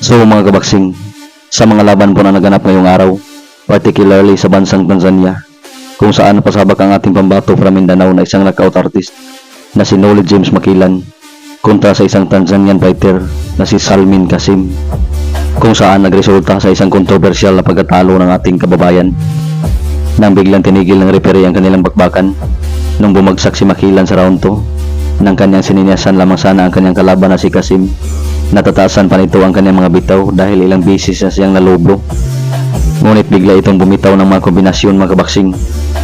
So mga kabaksing, sa mga laban po na naganap ngayong araw, particularly sa bansang Tanzania, kung saan napasabak ang ating pambato from Mindanao na isang knockout artist na si Noli James Makilan kontra sa isang Tanzanian fighter na si Salmin Kasim, kung saan nagresulta sa isang kontrobersyal na pagkatalo ng ating kababayan nang biglang tinigil ng referee ang kanilang bakbakan nung bumagsak si Makilan sa round 2 nang kanyang sininyasan lamang sana ang kanyang kalaban na si Kasim. Natataasan pa nito ang kanyang mga bitaw dahil ilang bisis na siyang nalublo. Ngunit bigla itong bumitaw ng mga kombinasyon mga kabaksing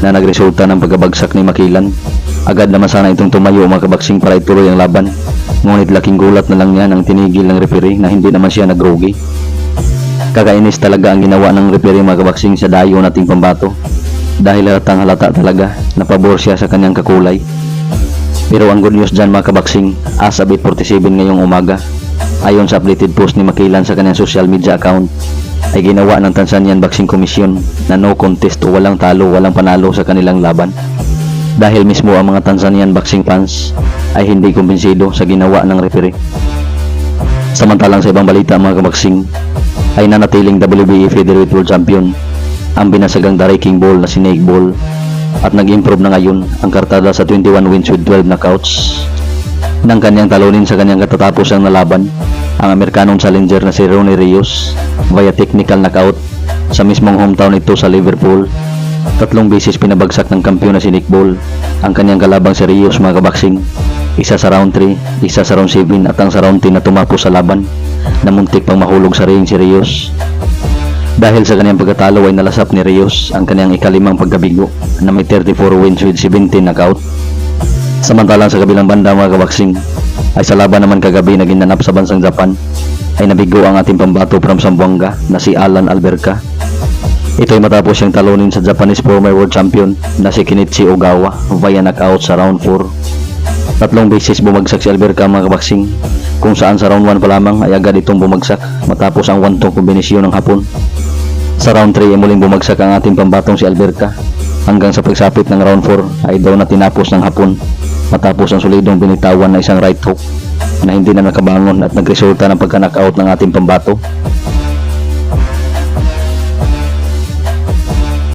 na nagresulta ng pagkabagsak ni Makilan. Agad naman sana itong tumayo mga kabaksing para ituloy ang laban. Ngunit laking gulat na lang niya nang tinigil ng referee na hindi naman siya nagrugi. Kakainis talaga ang ginawa ng referee mga kabaksing sa dayo nating pambato dahil halatang halata talaga na pabor siya sa kanyang kakulay. Pero ang good news dyan mga kabaksing, as of 8:47 ngayong umaga, ayon sa updated post ni Makilan sa kanyang social media account, ay ginawa ng Tanzanian Boxing Commission na no contest o walang talo, walang panalo sa kanilang laban. Dahil mismo ang mga Tanzanian boxing fans ay hindi kumbinsido sa ginawa ng referee. Samantalang sa ibang balita mga kabaksing, ay nanatiling WBA Featherweight World Champion ang binasagang The King Ball na si Snake Ball at nag-improve na ngayon ang kartada sa 21 wins with 12 knockouts nang kanyang talunin sa kanyang katatapos na laban ang Amerikanong challenger na si Ronnie Rios via technical knockout sa mismong hometown nito sa Liverpool. 3 beses pinabagsak ng kampiyon na si Nick Ball ang kanyang kalabang si Rios mga kabaksing, isa sa round 3, isa sa round 7 at ang sa round 10 na tumapos sa laban na muntik pang mahulog sa ring si Rios. Dahil sa kanyang pagkatalo ay nalasap ni Rios ang kanyang ikalimang pagkabigo na may 34 wins with 17 knockout. Samantalang sa kabilang banda mga kabaksing, ay sa laban naman kagabi na ginanap sa bansang Japan, ay nabigo ang ating pambato from Zamboanga na si Alan Alberca. Ito ay matapos siyang talunin sa Japanese former world champion na si Kenichi Ogawa via knockout sa round 4. 3 beses bumagsak si Alberca mga kabaksing, kung saan sa round 1 pa lamang ay agad itong bumagsak matapos ang 1-2 kombinasyon ng hapon. Sa round 3 ay muling bumagsak ang ating pambatong si Alberca hanggang sa pagsapit ng round 4 ay daw na tinapos ng hapon matapos ang solidong binitawan na isang right hook na hindi na nakabangon at nagresulta ng pagka-knockout ng ating pambato.